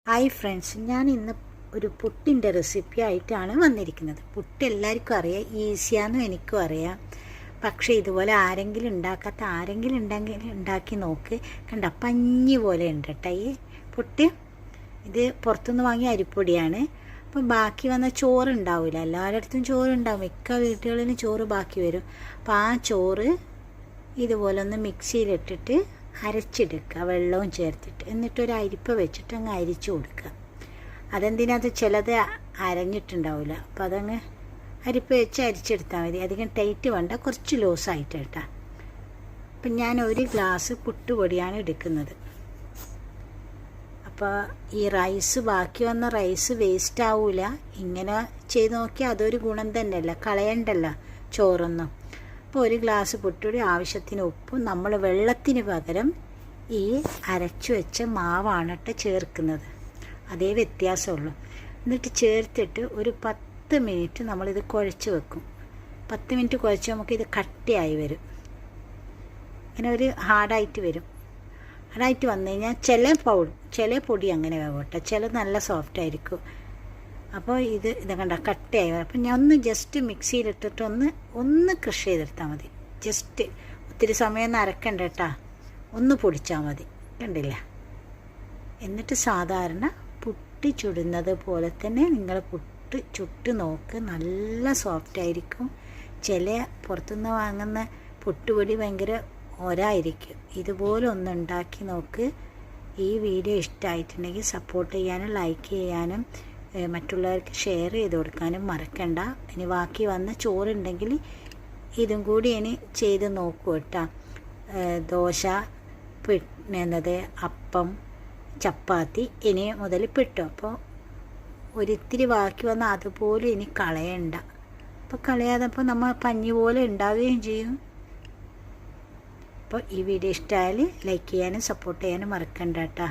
Hi friends, ഞാൻ ഇന്ന് ഒരു പുട്ടിൻ്റെ റെസിപ്പി ആയിട്ടാണ് വന്നിരിക്കുന്നത്. പുട്ട് എല്ലാവർക്കും അറിയാം, ഈസിയാണെന്നും എനിക്കും അറിയാം. പക്ഷേ ഇതുപോലെ ആരെങ്കിലും ഉണ്ടാക്കാത്ത ആരെങ്കിലും ഉണ്ടാക്കി നോക്ക്. കണ്ട പഞ്ഞി പോലെ ഉണ്ട് കേട്ടോ ഈ പുട്ട്. ഇത് പുറത്തുനിന്ന് വാങ്ങിയ അരിപ്പൊടിയാണ്. അപ്പം ബാക്കി വന്ന ചോറ് ഉണ്ടാവില്ല, എല്ലാവരുടെ അടുത്തും ചോറുണ്ടാവും, മിക്ക വീട്ടുകളിലും ചോറ് ബാക്കി വരും. അപ്പോൾ ആ ചോറ് ഇതുപോലെ ഒന്ന് മിക്സിയിലിട്ടിട്ട് അരച്ചെടുക്കുക, വെള്ളവും ചേർത്തിട്ട്. എന്നിട്ടൊരു അരിപ്പ വെച്ചിട്ട് അങ്ങ് അരിച്ചു കൊടുക്കുക. അതെന്തിനകത്ത് ചിലത് അരഞ്ഞിട്ടുണ്ടാവില്ല, അപ്പോൾ അതങ്ങ് അരിപ്പ വെച്ച് അരിച്ചെടുത്താൽ മതി. അധികം ടൈറ്റ് വേണ്ട, കുറച്ച് ലൂസായിട്ട് കേട്ടോ. അപ്പം ഞാൻ ഒരു ഗ്ലാസ് പുട്ടുപൊടിയാണ് എടുക്കുന്നത്. അപ്പോൾ ഈ റൈസ്, ബാക്കി വന്ന റൈസ് വേസ്റ്റ് ആവില്ല. ഇങ്ങനെ ചെയ്ത് നോക്കിയാൽ അതൊരു ഗുണം തന്നെയല്ല, കളയണ്ടല്ല ചോറൊന്നും. അപ്പോൾ ഒരു ഗ്ലാസ് പുട്ടുപൊടി, ആവശ്യത്തിന് ഉപ്പും. നമ്മൾ വെള്ളത്തിന് പകരം ഈ അരച്ചു വെച്ച മാവാണ് കേട്ടോ ചേർക്കുന്നത്, അതേ വ്യത്യാസമുള്ളൂ. എന്നിട്ട് ചേർത്തിട്ട് ഒരു 10 മിനിറ്റ് നമ്മളിത് കുഴച്ച് വെക്കും. 10 മിനിറ്റ് കുഴച്ച് നമുക്കിത് കട്ടിയായി വരും, ഇങ്ങനെ ഒരു ഹാർഡായിട്ട് വരും. ഹാർഡായിട്ട് വന്നു കഴിഞ്ഞാൽ ചില പൊടി അങ്ങനെ വേവട്ടെ, ചില നല്ല സോഫ്റ്റ് ആയിരിക്കും. അപ്പോൾ ഇത് കണ്ട കട്ടയായി. അപ്പം ഞാൻ ഒന്ന് ജസ്റ്റ് മിക്സിയിലിട്ടിട്ട് ഒന്ന് ക്രഷ് ചെയ്തെടുത്താൽ മതി. ജസ്റ്റ് ഒത്തിരി സമയമൊന്നും അരക്കണ്ട കേട്ടോ, ഒന്ന് പൊടിച്ചാൽ മതി. കണ്ടില്ല? എന്നിട്ട് സാധാരണ പുട്ട് ചുടുന്നത് പോലെ തന്നെ നിങ്ങൾ പുട്ട് ചുട്ട് നോക്ക്, നല്ല സോഫ്റ്റ് ആയിരിക്കും. ചില പുറത്തുനിന്ന് വാങ്ങുന്ന പുട്ടുപൊടി ഭയങ്കര ഒരായിരിക്കും. ഇതുപോലെ ഒന്ന് ഉണ്ടാക്കി നോക്ക്. ഈ വീഡിയോ ഇഷ്ടമായിട്ടുണ്ടെങ്കിൽ സപ്പോർട്ട് ചെയ്യാനും ലൈക്ക് ചെയ്യാനും മറ്റുള്ളവർക്ക് ഷെയർ ചെയ്ത് കൊടുക്കാനും മറക്കണ്ട. ഇനി ബാക്കി വന്ന ചോറുണ്ടെങ്കിൽ ഇതും കൂടി ഇനി ചെയ്ത് നോക്കൂ കേട്ടോ. ദോശ, പിന്നത് അപ്പം, ചപ്പാത്തി ഇനി മുതൽ പിട്ടു. അപ്പോൾ ഒരിത്തിരി ബാക്കി വന്നാൽ അതുപോലെ ഇനി കളയണ്ട. അപ്പോൾ കളയാതപ്പോൾ നമ്മൾ പഞ്ഞി പോലെ ഉണ്ടാവുകയും ചെയ്യും. അപ്പോൾ ഈ വീഡിയോ ഇഷ്ടമായാൽ ലൈക്ക് ചെയ്യാനും സപ്പോർട്ട് ചെയ്യാനും മറക്കണ്ട കേട്ടോ.